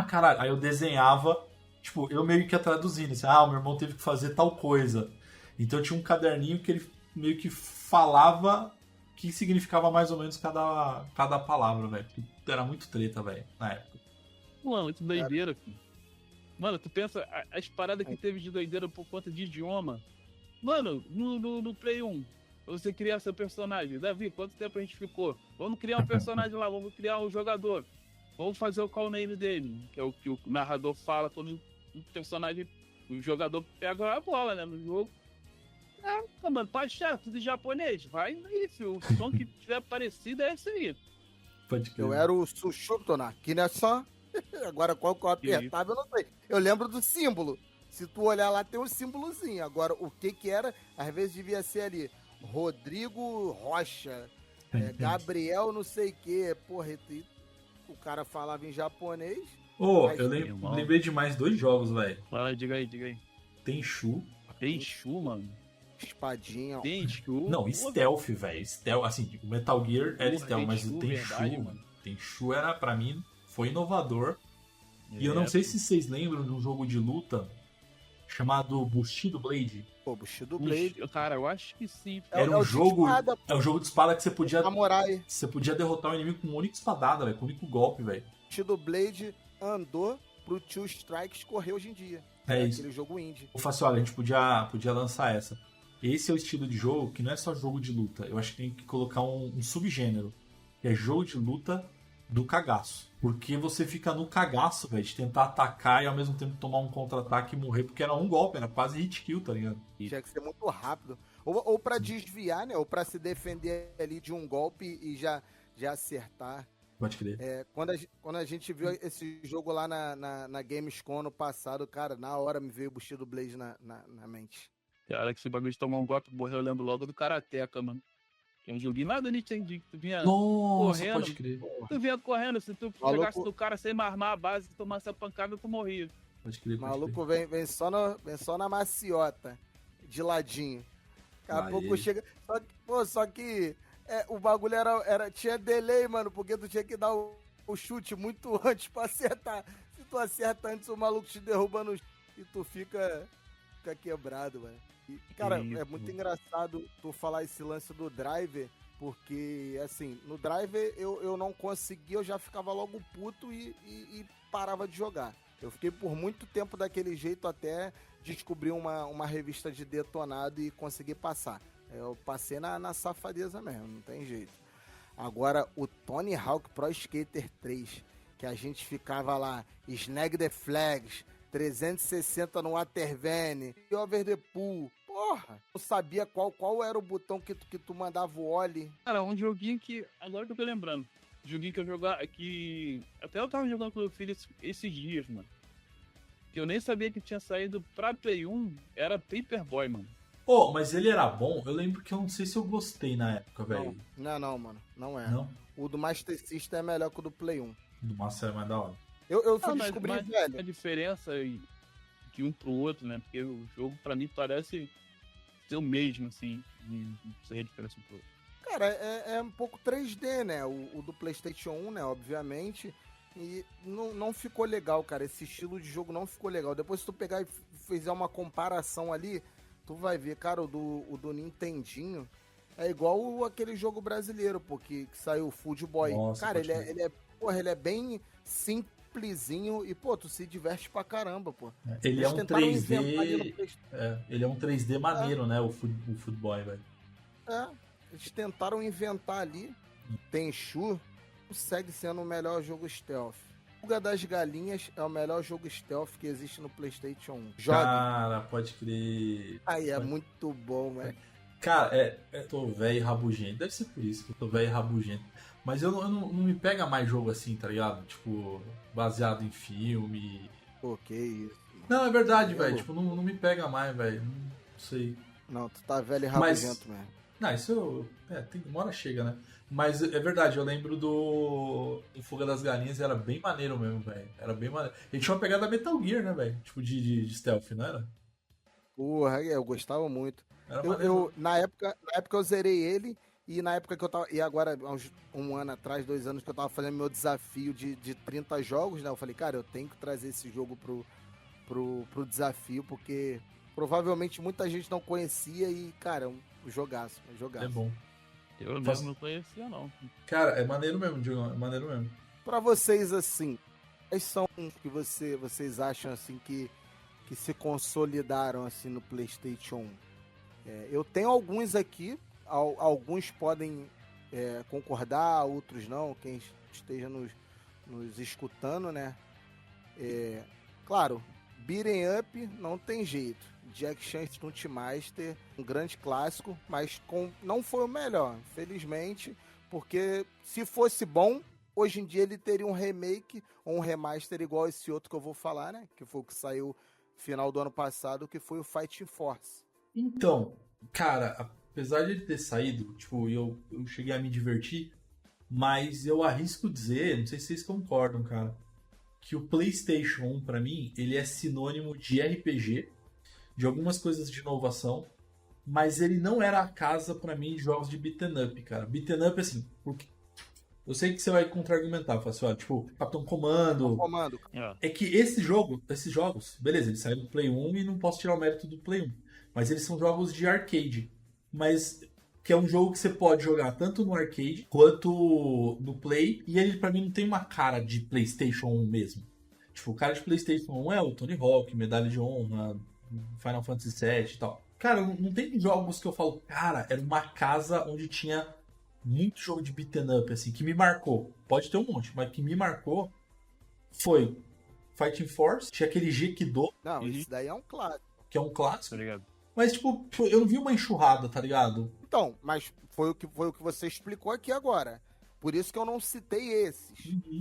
caralho, aí eu desenhava, tipo, eu meio que ia traduzindo, assim, o meu irmão teve que fazer tal coisa. Então eu tinha um caderninho que ele meio que falava o que significava mais ou menos cada palavra, velho. Era muito treta, velho, na época. Mano, muito doideira, filho. Mano, tu pensa, as paradas que teve de doideira por conta de idioma. Mano, no Play 1, você criar seu personagem. Davi, quanto tempo a gente ficou? Vamos criar um personagem lá, vamos criar um jogador. Vamos fazer o call name dele, que é o que o narrador fala quando o personagem, o jogador pega a bola, né, no jogo. Mano, pode achar, tudo em japonês. Vai aí, filho. O som que tiver parecido é esse aí. Pode crer. Eu era o Sushutona, que não é só... Agora, qual que eu apertava, eu não sei. Eu lembro do símbolo. Se tu olhar lá, tem um símbolozinho. Agora, o que era, às vezes devia ser ali, Rodrigo Rocha, Gabriel não sei o quê. Porra, o cara falava em japonês. Eu lembrei de mais 2 jogos, velho. Fala, diga aí. Tenchu. Tenchu, mano. Espadinha. Tenchu. Não, stealth, velho. Stealth, assim, o Metal Gear era stealth, mas o Tenchu, mano. Tenchu era, pra mim, foi inovador. E eu não sei se vocês lembram de um jogo de luta chamado Bushido Blade. Pô, Bushido Blade. Cara, eu acho que sim. Era um jogo de espada que você podia... Samurai. Você podia derrotar o inimigo com uma única espadada, velho. Com um único golpe, velho. Bushido Blade andou pro Two Strikes correr hoje em dia. É isso. Aquele jogo indie. Eu falei assim, olha, a gente podia lançar essa. Esse é o estilo de jogo que não é só jogo de luta. Eu acho que tem que colocar um subgênero. Que é jogo de luta do cagaço. Porque você fica no cagaço, velho, de tentar atacar e ao mesmo tempo tomar um contra-ataque e morrer, porque era um golpe, era quase hit kill, tá ligado? Tinha que ser muito rápido. Ou pra desviar, né? Ou pra se defender ali de um golpe e já acertar. Pode crer. Quando a gente viu esse jogo lá na Gamescom no passado, cara, na hora me veio o Bushido Blade na mente. Cara, que esse bagulho de tomar um golpe morreu, eu lembro logo do Karateka, mano. Que eu joguei nada de Nintendo, tu vinha correndo. Pode crer. Tu vinha correndo, se tu chegasse no cara sem armar a base, tu tomasse a pancada, tu morria. Pode crer, maluco vem só na maciota, de ladinho. Daqui a pouco chega... Só que o bagulho tinha delay, mano, porque tu tinha que dar o chute muito antes pra acertar. Se tu acerta antes, o maluco te derruba no chão e tu fica quebrado, mano. E, cara, é muito engraçado tu falar esse lance do driver, porque, assim, no driver eu não conseguia, eu já ficava logo puto e parava de jogar. Eu fiquei por muito tempo daquele jeito até descobrir uma revista de detonado e conseguir passar. Eu passei na safadeza mesmo, não tem jeito. Agora, o Tony Hawk Pro Skater 3, que a gente ficava lá, Snag the Flags, 360 no Watervane, Over the Pool. Porra, eu sabia qual era o botão que tu mandava o ollie. Cara, um joguinho que, agora que eu tô lembrando, joguinho que eu jogava, que até eu tava jogando com o meu filho esses dias, mano. Que eu nem sabia que tinha saído pra Play 1, era Paperboy, mano. Mas ele era bom? Eu lembro que eu não sei se eu gostei na época, velho. Não, mano, não é. Não? O do Master System é melhor que o do Play 1. O do Master é mais da hora. Eu fui descobrir, velho. A diferença de um pro outro, né? Porque o jogo, pra mim, parece ser o mesmo, assim. Não sei a diferença um pro outro. Cara, é um pouco 3D, né? O do PlayStation 1, né? Obviamente. E não ficou legal, cara. Esse estilo de jogo não ficou legal. Depois, se tu pegar e fizer uma comparação ali, tu vai ver, cara, o do Nintendinho é igual aquele jogo brasileiro, pô, que saiu o Food Boy. Nossa, cara, ele é bem simplesinho e, pô, tu se diverte pra caramba, pô. Ele é um 3D. Ele é um 3D maneiro, né? O Food Boy, velho. Eles tentaram inventar ali. Tenchu segue sendo o melhor jogo stealth. Fuga das Galinhas é o melhor jogo stealth que existe no PlayStation 1. Joga. Cara, pode crer. Aí é muito bom, velho. Cara, eu tô velho e rabugento. Deve ser por isso que eu tô velho e rabugento. Mas eu não me pega mais jogo assim, tá ligado? Tipo, baseado em filme. Pô, que isso. Não, é verdade, velho. Tipo, não me pega mais, velho. Não sei. Não, tu tá velho e Mas- rabugento mesmo. Não, isso. Uma hora chega, né? Mas é verdade, eu lembro do Fuga das Galinhas, era bem maneiro mesmo, velho. Era bem maneiro. Ele tinha uma pegada Metal Gear, né, velho? Tipo de stealth, não era? Porra, eu gostava muito. Era Eu, maneiro. eu, na época eu zerei ele, e na época que eu tava. E agora, há uns um ano atrás, 2 anos, que eu tava fazendo meu desafio de 30 jogos, né? Eu falei, cara, eu tenho que trazer esse jogo pro desafio, porque provavelmente muita gente não conhecia e, cara, um jogaço, um É jogaço. bom. Eu Faz- mesmo não conhecia, não. Cara, é maneiro mesmo, Diogão. É maneiro mesmo. Pra vocês, assim, quais são os que vocês acham, assim, que se consolidaram, assim, no PlayStation 1? Eu tenho alguns aqui, alguns podem concordar, outros não, quem esteja nos escutando, né? Claro, Beaten Up não tem jeito. Jack Chan Stunt Master, um grande clássico, mas não foi o melhor, infelizmente, porque se fosse bom, hoje em dia ele teria um remake ou um remaster igual esse outro que eu vou falar, né? Que foi o que saiu final do ano passado, que foi o Fighting Force. Então, cara, apesar de ele ter saído, tipo, eu cheguei a me divertir, mas eu arrisco dizer, não sei se vocês concordam, cara, que o PlayStation 1, pra mim, ele é sinônimo de RPG, de algumas coisas de inovação, mas ele não era a casa, pra mim, de jogos de beat'em up, cara. Beat'em up, assim, porque eu sei que você vai contra-argumentar, fácil, tipo, Capitão Comando. Comando. É que esses jogos, beleza, eles saíram do Play 1 e não posso tirar o mérito do Play 1, mas eles são jogos de arcade, mas que é um jogo que você pode jogar tanto no arcade quanto no Play, e ele pra mim não tem uma cara de PlayStation 1 mesmo. Tipo, o cara de PlayStation 1 é o Tony Hawk, Medalha de Honra, Final Fantasy VII e tal. Cara, não tem jogos que eu falo, cara, era uma casa onde tinha muito jogo de beat'em up, assim, que me marcou. Pode ter um monte, mas que me marcou foi Fighting Force, tinha aquele Gekido, Não, isso daí é um clássico. que é um clássico, Tá ligado? mas, tipo, eu não vi uma enxurrada, tá ligado? Então, mas foi o que você explicou aqui agora. Por isso que eu não citei esses.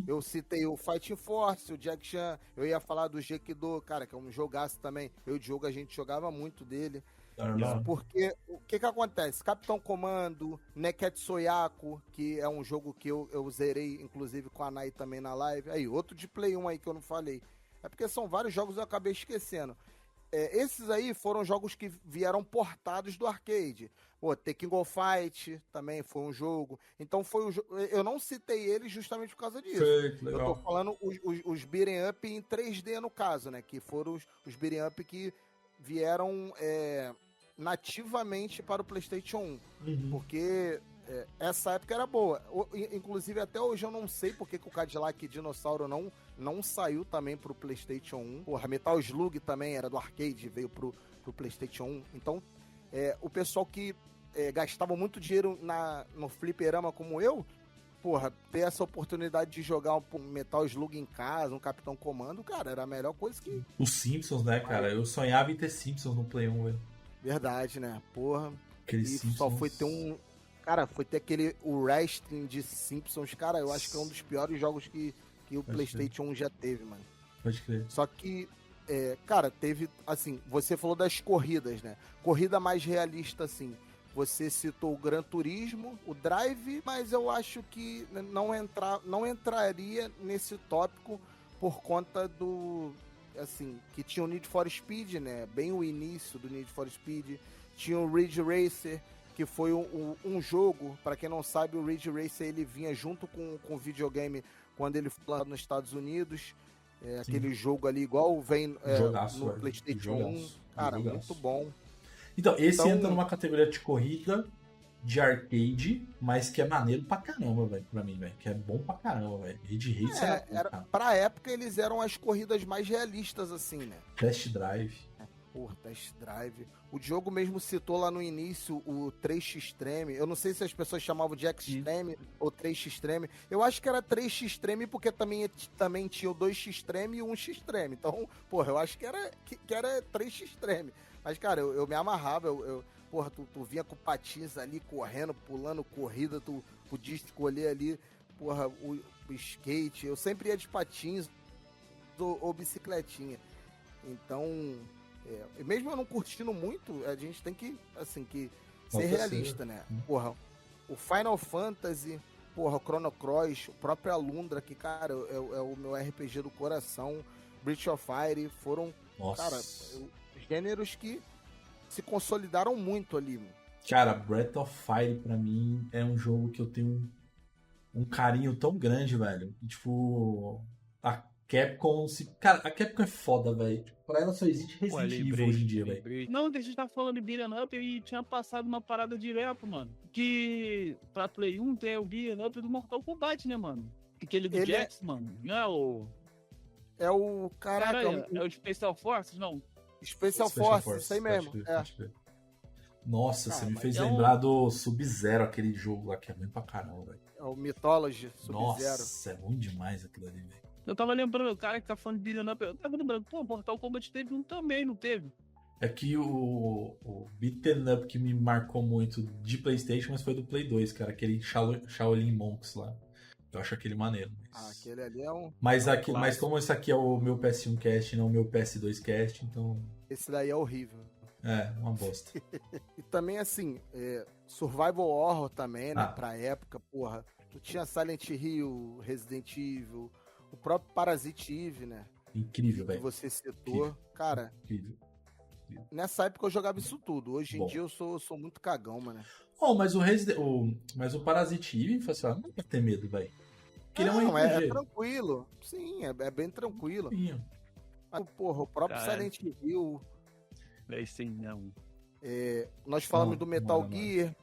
Eu citei o Fighting Force, o Jack Chan, eu ia falar do Gekido, cara, que é um jogaço também. Eu e o Diogo, a gente jogava muito dele. Normal. Porque o que acontece? Capitão Comando, Neketsu-Yaku, que é um jogo que eu zerei, inclusive com a Nai também na live. Aí, outro de Play 1 aí que eu não falei. É porque são vários jogos que eu acabei esquecendo. Esses aí foram jogos que vieram portados do arcade. Pô, The King of Fight também foi um jogo. Então eu não citei eles justamente por causa disso. Feito, Eu legal. tô falando os beat'em up em 3D no caso, né? Que foram os beat'em up que vieram nativamente para o PlayStation 1. Porque essa época era boa. Inclusive, até hoje eu não sei porque que o Cadillac Dinossauro não saiu também pro PlayStation 1. Porra, Metal Slug também era do arcade, veio pro PlayStation 1. Então, o pessoal que gastava muito dinheiro no fliperama como eu, porra, ter essa oportunidade de jogar um Metal Slug em casa, um Capitão Comando, cara, era a melhor coisa que... Os Simpsons, né, cara? Eu sonhava em ter Simpsons no Play 1, velho. Verdade, né? Porra. Aqueles E Simpsons. só foi ter Cara, foi ter o wrestling de Simpsons. Cara, eu acho que é um dos piores jogos que o PlayStation 1 já teve, mano. Pode crer. Só que, cara, teve, assim, você falou das corridas, né? Corrida mais realista, assim. Você citou o Gran Turismo, o Drive, mas eu acho que não entraria nesse tópico por conta assim, que tinha o Need for Speed, né? Bem o início do Need for Speed. Tinha o Ridge Racer, que foi um jogo, para quem não sabe, o Ridge Racer ele vinha junto com o videogame quando ele foi lá nos Estados Unidos. Aquele jogo ali, igual vem Jogaço, no PlayStation 1. Jogaço. Cara, Jogaço. muito bom. Então, esse Então- entra numa categoria de corrida, de arcade, mas que é maneiro pra caramba, velho, pra mim, velho. Que é bom pra caramba, velho. Ridge Racer era bom, cara. Pra época, eles eram as corridas mais realistas, assim, né? Test Drive. Porra, Test Drive. O Diogo mesmo citou lá no início o 3x-Treme. Eu não sei se as pessoas chamavam de X-Treme ou 3x-Treme. Eu acho que era 3x-Treme porque também tinha o 2x-Treme e o 1x-Treme. Então, porra, eu acho que era 3x-Treme. Mas, cara, eu me amarrava. Porra, tu vinha com patins ali, correndo, pulando corrida. Tu podia escolher ali, porra, o skate. Eu sempre ia de patins ou bicicletinha. Então... Mesmo eu não curtindo muito, a gente tem que, assim, ser realista, né? Porra, o Final Fantasy, porra, o Chrono Cross, o próprio Alundra, que, cara, é o meu RPG do coração, Breath of Fire, foram, cara, gêneros que se consolidaram muito ali. Cara, Breath of Fire, pra mim, é um jogo que eu tenho um carinho tão grande, velho. E, tipo, a Capcom Cara, a Capcom é foda, velho. Tipo, pra ela só existe Resident Evil hoje em dia, velho. Não, a gente tá falando de beat'em up e tinha passado uma parada direto, mano. Que pra Play 1 tem o beat'em up do Mortal Kombat, né, mano? Aquele do Jax, mano. Não é o... É o... Caraca, é o Special Forces, não? Special Forces, isso aí mesmo. Nossa, você me fez lembrar do Sub-Zero, aquele jogo lá que é bem pra caramba, velho. É o Mythology Sub-Zero. Nossa, é bom demais aquilo ali, velho. Eu tava lembrando, o cara que tá falando de beat'em up, eu tava lembrando, pô, Mortal Kombat teve um também, não teve? É que o beat'em up que me marcou muito de PlayStation, mas foi do Play 2, cara, aquele Shaolin Monks lá. Eu acho aquele maneiro. Mas... aquele ali é um... Mas como esse aqui é o meu PS1 Cast, não o meu PS2 Cast, então... Esse daí é horrível. Uma bosta. E também, assim, Survival Horror também, né? Pra época, porra. Tu tinha Silent Hill, Resident Evil, o próprio Parasite Eve, né? Incrível, velho. Que você citou. Cara, incrível. Nessa época eu jogava isso tudo. Hoje em dia eu sou muito cagão, mano. Mas o Parasite Eve, não dá pra ter medo, velho. Não, é tranquilo. Sim, é bem tranquilo. Mas, porra, o próprio Silent Hill... Sim, não. Nós falamos do Metal Gear,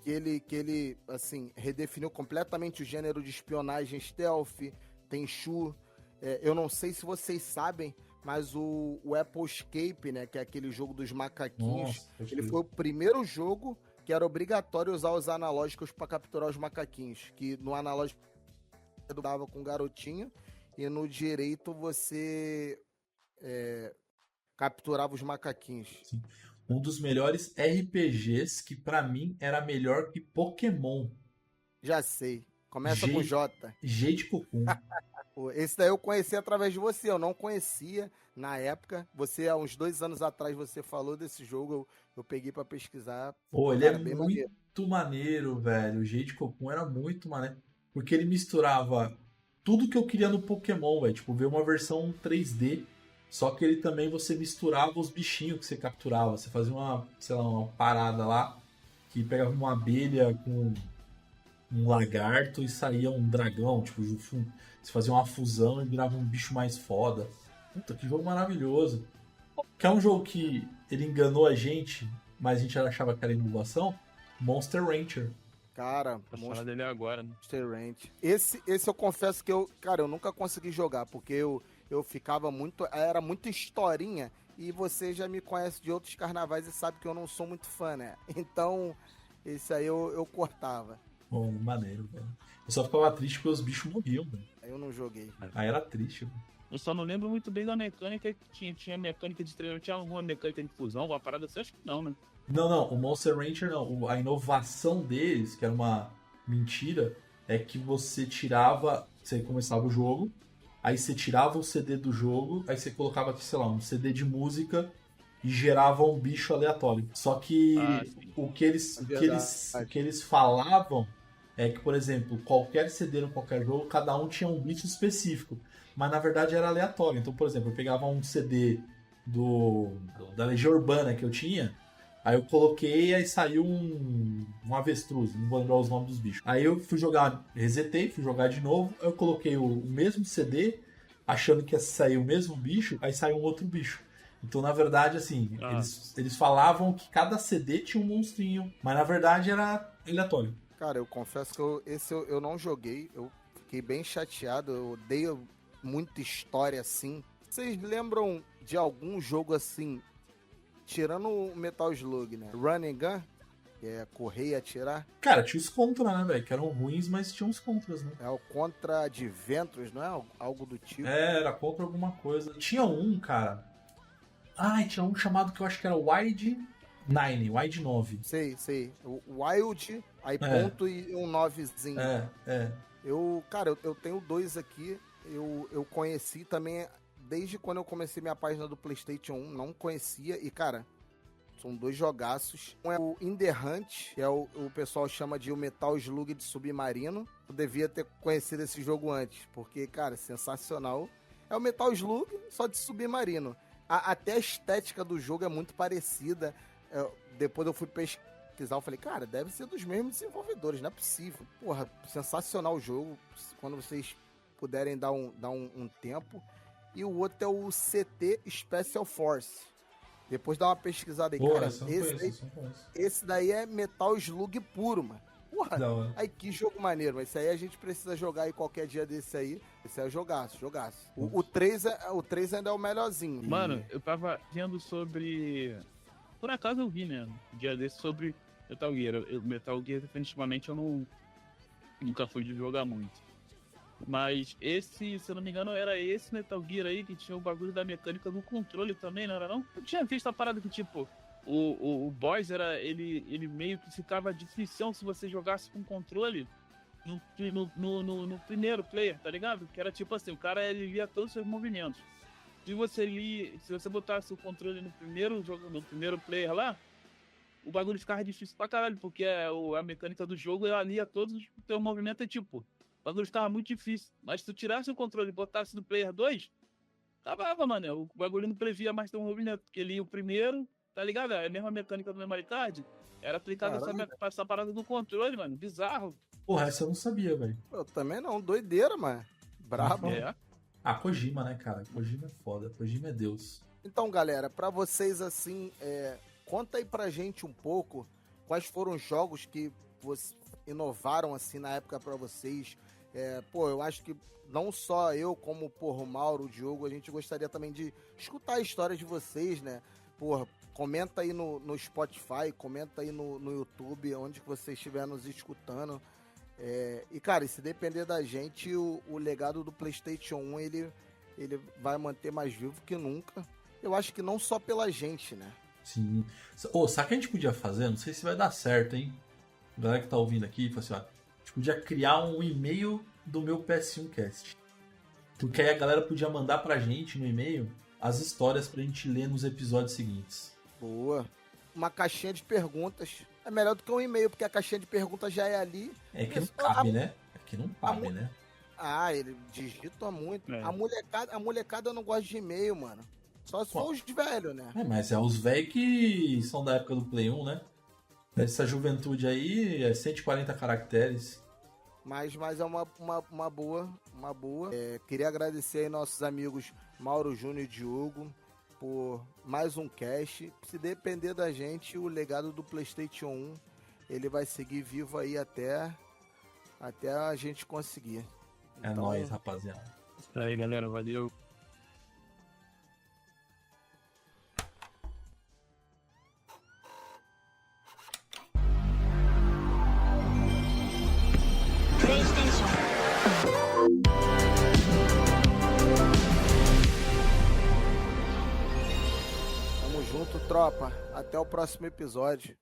que ele, assim, redefiniu completamente o gênero de espionagem stealth, Tenchu. Eu não sei se vocês sabem, mas o Apple Escape, né, que é aquele jogo dos macaquinhos, ele foi o primeiro jogo que era obrigatório usar os analógicos para capturar os macaquinhos, que no analógico você dava com o garotinho e no direito você capturava os macaquinhos. Sim. Um dos melhores RPGs que pra mim era melhor que Pokémon. Já sei. Começa com J. G de Cocum. Esse daí eu conheci através de você. Eu não conhecia na época. Você, há uns 2 anos atrás, você falou desse jogo. Eu peguei pra pesquisar. Ele é muito maneiro, velho. O G de Cocum era muito maneiro. Porque ele misturava tudo que eu queria no Pokémon, velho. Tipo, ver uma versão 3D. Só que ele também, você misturava os bichinhos que você capturava. Você fazia uma parada lá, que pegava uma abelha com um lagarto e saía um dragão. Tipo, você fazia uma fusão e virava um bicho mais foda. Puta, que jogo maravilhoso. Que é um jogo que ele enganou a gente, mas a gente achava que era inovação. Monster Rancher. Cara, vou falar dele agora, né? Monster Rancher. Esse eu confesso que eu nunca consegui jogar, porque eu ficava muito... Era muita historinha, e você já me conhece de outros carnavais e sabe que eu não sou muito fã, né? Então, esse aí eu cortava. Bom, maneiro, velho. Eu só ficava triste porque os bichos morriam, velho. Aí eu não joguei. Aí era triste, velho. Eu só não lembro muito bem da mecânica que tinha mecânica de treinamento. Tinha alguma mecânica de fusão, uma parada assim? Acho que não, né? Não, o Monster Rancher não. A inovação deles, que era uma mentira, é que você começava o jogo, aí você tirava o CD do jogo, aí você colocava aqui, sei lá, um CD de música e gerava um bicho aleatório. Só que o que eles falavam é que, por exemplo, qualquer CD no qualquer jogo, cada um tinha um bicho específico. Mas na verdade era aleatório. Então, por exemplo, eu pegava um CD da Legião Urbana que eu tinha, aí eu coloquei, aí saiu um avestruz, não vou lembrar os nomes dos bichos. Aí eu fui jogar, resetei, fui jogar de novo, aí eu coloquei o mesmo CD, achando que ia sair o mesmo bicho, aí saiu um outro bicho. Então, na verdade, assim, eles falavam que cada CD tinha um monstrinho, mas na verdade era aleatório. Cara, eu confesso que esse eu não joguei, eu fiquei bem chateado, eu odeio muita história assim. Vocês lembram de algum jogo assim, tirando o Metal Slug, né? Run and Gun, que é correr e atirar. Cara, tinha os contras, né, velho? Que eram ruins, mas tinha uns contras, né? É o Contra Adventures, não é? Algo do tipo. Era contra alguma coisa. Tinha um, cara. Tinha um chamado que eu acho que era Wild 9. Sei. O Wild, aí ponto e um 9zinho. É. Eu tenho 2 aqui. Eu conheci também desde quando eu comecei minha página do PlayStation 1, não conhecia. E, cara, são 2 jogaços. Um é o In The Hunt, que é o pessoal chama de o Metal Slug de submarino. Eu devia ter conhecido esse jogo antes, porque, cara, sensacional. É o Metal Slug, só de submarino. Até a estética do jogo é muito parecida. Depois eu fui pesquisar, eu falei, cara, deve ser dos mesmos desenvolvedores, não é possível. Porra, sensacional o jogo, quando vocês puderem dar um tempo. E o outro é o CT Special Force. Depois dá uma pesquisada aí, cara. Esse daí é Metal Slug puro, mano. Porra, aí que jogo maneiro, mas isso aí a gente precisa jogar aí qualquer dia desse aí. Esse aí é jogaço. O 3 ainda é o melhorzinho. Mano, eu tava vendo sobre... Por acaso eu vi, né? Um dia desse sobre Metal Gear. Metal Gear, definitivamente, eu nunca fui de jogar muito. Mas esse, se eu não me engano, era esse Metal Gear aí que tinha o bagulho da mecânica do controle também, não era não? Eu tinha visto a parada que, tipo... O boss ele meio que ficava difícil se você jogasse com controle no primeiro player, tá ligado? Que era tipo assim, o cara ele lia todos os seus movimentos. Se você botasse o controle no primeiro player lá, o bagulho ficava difícil pra caralho, porque a mecânica do jogo ela lia todos os teus movimentos, tipo, o bagulho ficava muito difícil. Mas se tu tirasse o controle e botasse no player 2, acabava, mano. O bagulho não previa mais teu movimento, porque ele ia o primeiro. Tá ligado? É a mesma mecânica do Memory Card. Era aplicada essa parada do controle, mano. Bizarro. Porra, essa eu não sabia, velho. Eu também não. Doideira, mano. Brabo. É. Kojima, né, cara? Kojima é foda. Kojima é Deus. Então, galera, pra vocês, assim, conta aí pra gente um pouco quais foram os jogos que inovaram, assim, na época pra vocês. Eu acho que não só eu, como, porra, o Mauro, o Diogo, a gente gostaria também de escutar a história de vocês, né? Porra, comenta aí no Spotify, comenta aí no YouTube, onde que você estiver nos escutando. E, cara, se depender da gente, o legado do PlayStation 1, ele vai manter mais vivo que nunca. Eu acho que não só pela gente, né? Sim. Sabe o que a gente podia fazer? Não sei se vai dar certo, hein? A galera que tá ouvindo aqui, fala assim, ó, a gente podia criar um e-mail do meu PS1 Cast. Porque aí a galera podia mandar pra gente no e-mail as histórias pra gente ler nos episódios seguintes. Boa. Uma caixinha de perguntas. É melhor do que um e-mail, porque a caixinha de perguntas já é ali. É que não cabe, né? É que não cabe, né? Ele digita muito. A molecada não gosta de e-mail, mano. Só se for os velhos, né? Mas é os velhos que são da época do Play 1, né? Essa juventude aí é 140 caracteres. Mas é uma boa. Queria agradecer aí nossos amigos Mauro, Júnior e Diogo por mais um cast. Se depender da gente, o legado do PlayStation 1 ele vai seguir vivo aí até a gente conseguir. É nóis, rapaziada. Isso aí, galera. Valeu. Tamo junto, tropa. Até o próximo episódio.